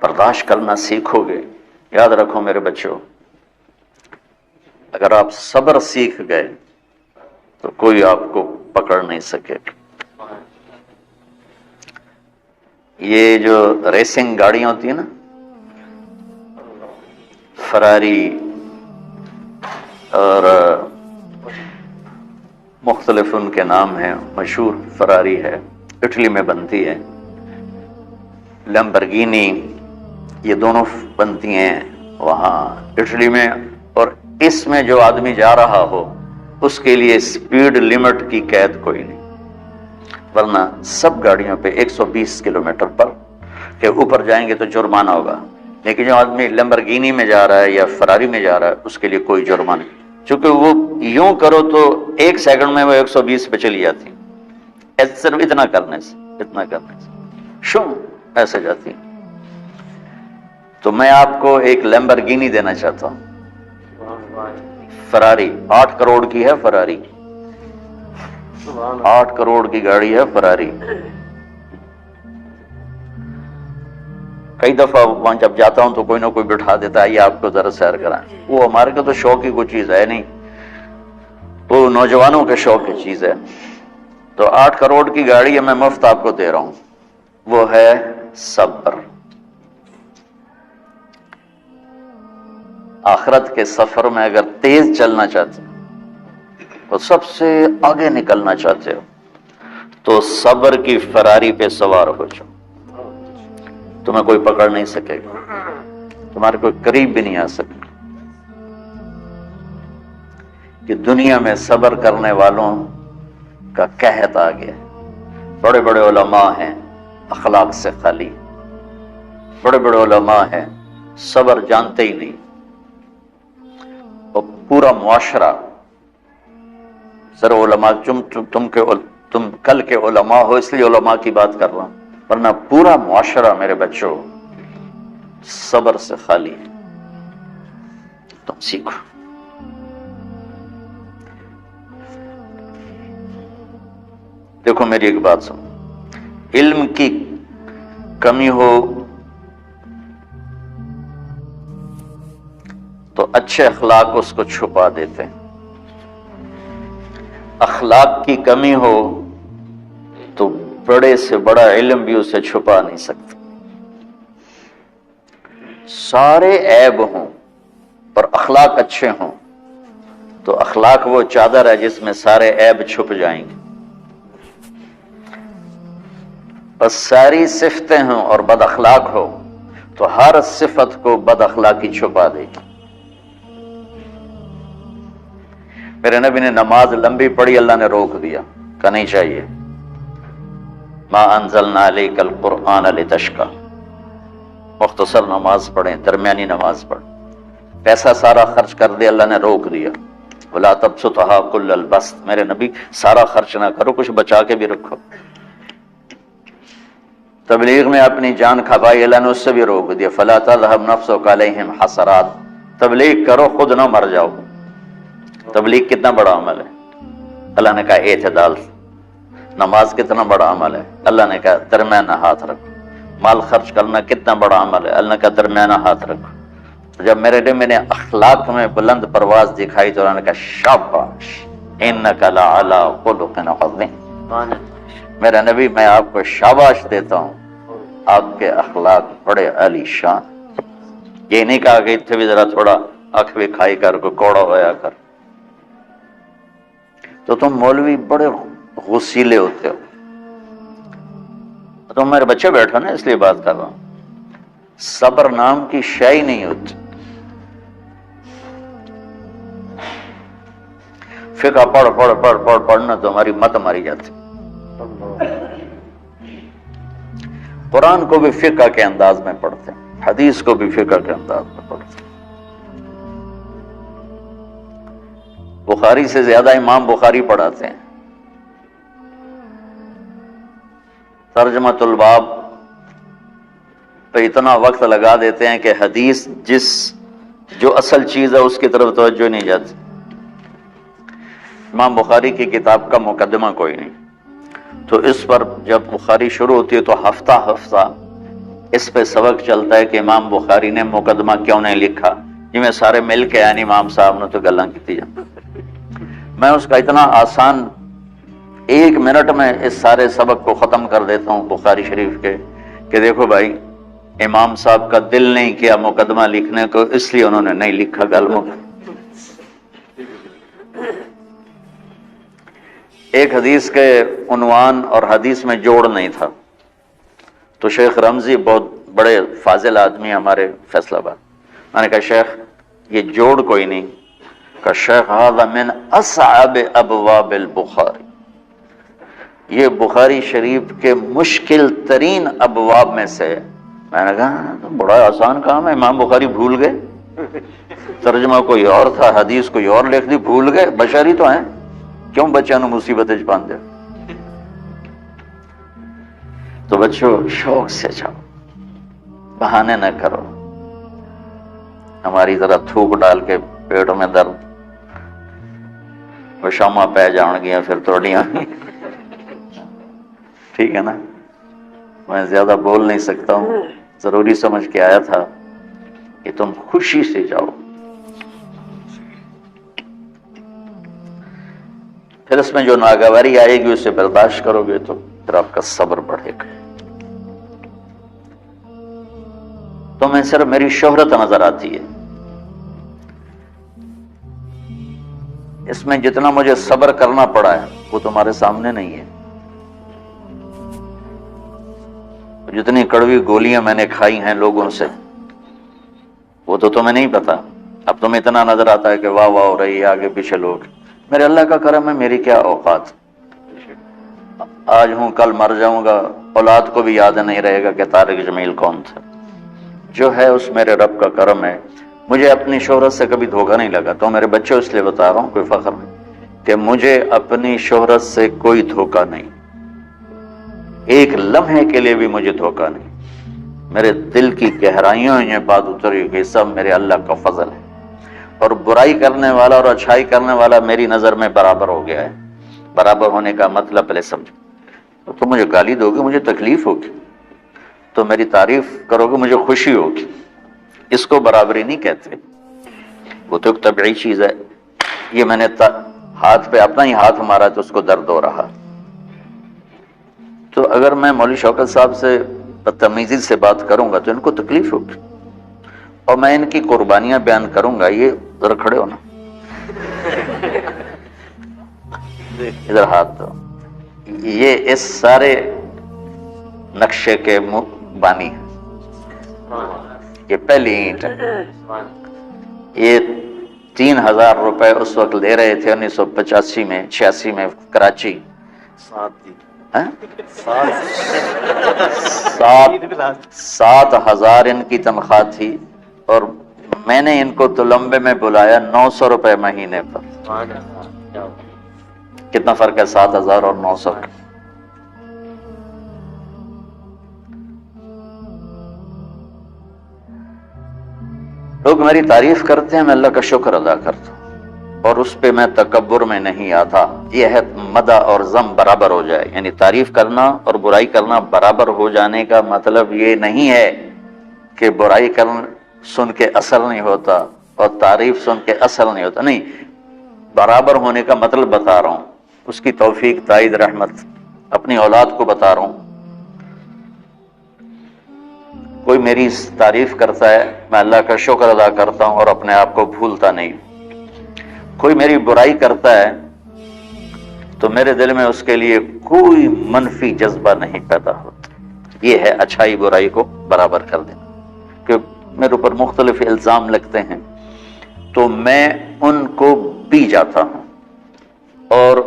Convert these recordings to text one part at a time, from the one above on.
برداشت کرنا سیکھو گے. یاد رکھو میرے بچوں، اگر آپ صبر سیکھ گئے تو کوئی آپ کو پکڑ نہیں سکے. یہ جو ریسنگ گاڑیاں ہوتی ہیں نا، فراری اور مختلف ان کے نام ہیں، مشہور فراری ہے، اٹلی میں بنتی ہے. لیمبرگینی، یہ دونوں بنتی ہیں وہاں اٹلی میں. اور اس میں جو آدمی جا رہا ہو اس کے لیے سپیڈ لمٹ کی قید کوئی نہیں، ورنہ سب گاڑیوں پہ 120 کلومیٹر پر کے اوپر جائیں گے تو جرمانہ ہوگا. لیکن جو آدمی لیمبرگینی میں جا رہا ہے یا فراری میں جا رہا ہے اس کے لیے کوئی جرمانہ نہیں، چونکہ وہ یوں کرو تو 1 سیکنڈ میں وہ 120 پہ چلی جاتی، صرف اتنا کرنے سے شو ایسے جاتی. تو میں آپ کو ایک لیمبرگینی دینا چاہتا ہوں، فراری 8 کروڑ کی ہے. فراری 8 کروڑ کی گاڑی ہے فراری. کئی دفعہ وہاں جب جاتا ہوں تو کوئی نہ کوئی بٹھا دیتا ہے، یہ آپ کو ذرا سیر کرائیں. وہ ہمارے کو تو شوق کی کوئی چیز ہے نہیں، وہ نوجوانوں کے شوق کی چیز ہے. تو 8 کروڑ کی گاڑی ہے، میں مفت آپ کو دے رہا ہوں، وہ ہے صبر. آخرت کے سفر میں اگر تیز چلنا چاہتے ہو اور سب سے آگے نکلنا چاہتے ہو تو صبر کی فراری پہ سوار ہو جاؤ. تمہیں کوئی پکڑ نہیں سکے گا، تمہارے کوئی قریب بھی نہیں آ سکے. کہ دنیا میں صبر کرنے والوں کا قحط آ گیا. بڑے بڑے علماء ہیں اخلاق سے خالی، بڑے بڑے علماء ہیں صبر جانتے ہی نہیں. اور پورا معاشرہ، ذرا علماء تم کل کے علماء ہو اس لیے علماء کی بات کر رہا ہوں، ورنہ پورا معاشرہ میرے بچوں صبر سے خالی ہے. تم سیکھو. دیکھو میری ایک بات سنو، علم کی کمی ہو تو اچھے اخلاق اس کو چھپا دیتے ہیں، اخلاق کی کمی ہو تو بڑے سے بڑا علم بھی اسے چھپا نہیں سکتا. سارے عیب ہوں پر اخلاق اچھے ہوں تو اخلاق وہ چادر ہے جس میں سارے عیب چھپ جائیں گے. بس ساری صفتیں ہوں اور بد اخلاق ہو تو ہر صفت کو بد اخلاقی چھپا دے گی. میرے نبی نے نماز لمبی پڑھی، اللہ نے روک دیا، کہ نہیں چاہیے. ما انزلنا علیک القرآن لتشقی، مختصر نماز پڑھیں، درمیانی نماز پڑھیں. پیسہ سارا خرچ کر دے، اللہ نے روک دیا. ولا تبسطھا کل البسط، میرے نبی سارا خرچ نہ کرو، کچھ بچا کے بھی رکھو. تبلیغ میں اپنی جان کھپائی، اللہ نے اس سے بھی روک دیا. فلا تذهب نفسک علیہم حسرات، تبلیغ کرو خود نہ مر جاؤ. تبلیغ کتنا بڑا عمل ہے، اللہ نے کہا اعتدال. نماز کتنا بڑا عمل ہے، اللہ نے کہا درمیانہ ہاتھ رکھو. مال خرچ کرنا کتنا بڑا عمل ہے، اللہ نے کہا درمیانہ ہاتھ رکھو. جب میرے لیے میں نے اخلاق میں بلند پرواز دکھائی تو اللہ نے کہا شاباش انک لعلی خلق عظیم. میرا نبی میں آپ کو شاباش دیتا ہوں، آپ کے اخلاق بڑے عالی شان. یہ نہیں کہا کہ اتنے بھی ذرا تھوڑا اکھ بھی کھائی کر کو کوڑا ہویا کر. تو تم مولوی بڑے غسیلے ہوتے ہو. تم میرے بچے بیٹھو نا اس لیے بات کر رہا ہوں. صبر نام کی شے ہی نہیں ہوتی. فقہ پڑھنا تو ہماری مت ماری جاتی. قرآن کو بھی فقہ کے انداز میں پڑھتے ہیں، حدیث کو بھی فقہ کے انداز میں پڑھتے ہیں. بخاری سے زیادہ امام بخاری پڑھاتے ہیں. ترجمۃ الباب پہ اتنا وقت لگا دیتے ہیں کہ حدیث جو اصل چیز ہے اس کی طرف توجہ نہیں جاتی. امام بخاری کی کتاب کا مقدمہ کوئی نہیں، تو اس پر جب بخاری شروع ہوتی ہے تو ہفتہ اس پہ سبق چلتا ہے کہ امام بخاری نے مقدمہ کیوں نہیں لکھا، جی میں سارے مل کے یعنی امام صاحب نے تو گلاں کی جان. میں اس کا اتنا آسان 1 منٹ میں اس سارے سبق کو ختم کر دیتا ہوں بخاری شریف کے کہ دیکھو بھائی امام صاحب کا دل نہیں کیا مقدمہ لکھنے کو، اس لیے انہوں نے نہیں لکھا. گلوں ایک حدیث کے عنوان اور حدیث میں جوڑ نہیں تھا، تو شیخ رمزی بہت بڑے فاضل آدمی ہمارے فیصل آباد، میں نے کہا شیخ یہ جوڑ کوئی نہیں. کہ شیخ ھذا من اصعب ابواب البخاری، یہ بخاری شریف کے مشکل ترین ابواب میں سے. میں نے کہا بڑا آسان کام ہے، امام بخاری بھول گئے، ترجمہ کوئی اور تھا، حدیث کوئی اور لکھ دی، بھول گئے، بشری تو ہیں، کیوں بچوں نے مصیبت چ پان دے. تو بچوں شوق سے جاؤ، بہانے نہ کرو. ہماری طرح تھوک ڈال کے پیٹ میں درد، وہ شامہ پہ جان گیا پھر توڑیاں. ٹھیک ہے نا، میں زیادہ بول نہیں سکتا ہوں، ضروری سمجھ کے آیا تھا کہ تم خوشی سے جاؤ. پھر اس میں جو ناگواری آئے گی اسے برداشت کرو گے تو پھر آپ کا صبر بڑھے گا. تمہیں صرف میری شہرت نظر آتی ہے، اس میں جتنا مجھے صبر کرنا پڑا ہے وہ تمہارے سامنے نہیں ہے. جتنی کڑوی گولیاں میں نے کھائی ہیں لوگوں سے وہ تو تمہیں نہیں پتا. اب تمہیں اتنا نظر آتا ہے کہ واہ واہ ہو رہی ہے آگے پیچھے لوگ. میرے اللہ کا کرم ہے، میری کیا اوقات، آج ہوں کل مر جاؤں گا، اولاد کو بھی یاد نہیں رہے گا کہ طارق جمیل کون تھا. جو ہے اس میرے رب کا کرم ہے. مجھے اپنی شہرت سے کبھی دھوکہ نہیں لگا. تو میرے بچوں اس لیے بتا رہا ہوں، کوئی فخر نہیں، کہ مجھے اپنی شہرت سے کوئی دھوکہ نہیں، ایک لمحے کے لیے بھی مجھے دھوکہ نہیں. میرے دل کی گہرائیوں یہ بات اتری کہ سب میرے اللہ کا فضل ہے، اور برائی کرنے والا اور اچھائی کرنے والا میری نظر میں برابر ہو گیا ہے. برابر ہونے کا مطلب پہلے سمجھو. تو مجھے گالی دو گے مجھے تکلیف ہوگی، تو میری تعریف کرو گے مجھے خوشی ہوگی. اس کو برابری نہیں کہتے، وہ تو ایک طبعی چیز ہے. یہ میں نے ہاتھ پہ اپنا ہی ہاتھ مارا تو اس کو درد ہو رہا. تو اگر میں مولوی شوکت صاحب سے بدتمیزی سے بات کروں گا تو ان کو تکلیف ہوگی، اور میں ان کی قربانیاں بیان کروں گا. یہ ذرا کھڑے ہونا، ادھر ہاتھ دو. یہ اس سارے نقشے کے بانی ہیں. یہ پہلی اینٹ ہے. یہ 3000 روپے اس وقت لے رہے تھے 1985 میں 86 میں کراچی. 7,000 ان کی تنخواہ تھی، اور میں نے ان کو تلمبے میں بلایا 900 روپے مہینے پر. کتنا فرق ہے 7,000 اور 900 کا؟ لوگ میری تعریف کرتے ہیں، میں اللہ کا شکر ادا کرتا ہوں، اور اس پہ میں تکبر میں نہیں آتا. یہ ہے مدح اور ذم برابر ہو جائے، یعنی تعریف کرنا اور برائی کرنا برابر ہو جانے کا مطلب یہ نہیں ہے کہ برائی سن کے اثر نہیں ہوتا اور تعریف سن کے اثر نہیں ہوتا. نہیں، برابر ہونے کا مطلب بتا رہا ہوں. اس کی توفیق، تائید، رحمت اپنی اولاد کو بتا رہا ہوں. کوئی میری تعریف کرتا ہے میں اللہ کا شکر ادا کرتا ہوں اور اپنے آپ کو بھولتا نہیں. کوئی میری برائی کرتا ہے تو میرے دل میں اس کے لیے کوئی منفی جذبہ نہیں پیدا ہوتا. یہ ہے اچھائی برائی کو برابر کر دینا. کہ میرے اوپر مختلف الزام لگتے ہیں تو میں ان کو پی جاتا ہوں، اور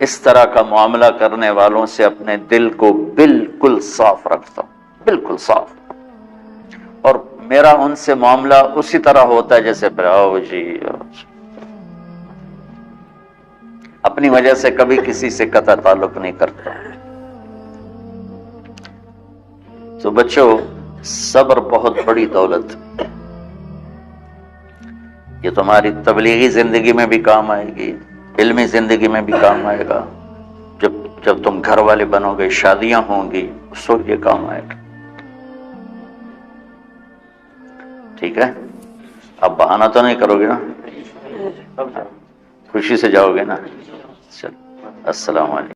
اس طرح کا معاملہ کرنے والوں سے اپنے دل کو بالکل صاف رکھتا ہوں، بالکل صاف. اور میرا ان سے معاملہ اسی طرح ہوتا ہے جیسے آؤ جی، اپنی وجہ سے کبھی کسی سے قطع تعلق نہیں کرتا. تو بچوں، صبر بہت بڑی دولت. یہ تمہاری تبلیغی زندگی میں بھی کام آئے گی، علمی زندگی میں بھی کام آئے گا. جب تم گھر والے بنو گے، شادیاں ہوں گی، اس وقت یہ کام آئے گا. ٹھیک ہے، اب بہانہ تو نہیں کرو گے نا، خوشی سے جاؤ گے نا؟ چلو، السلام علیکم۔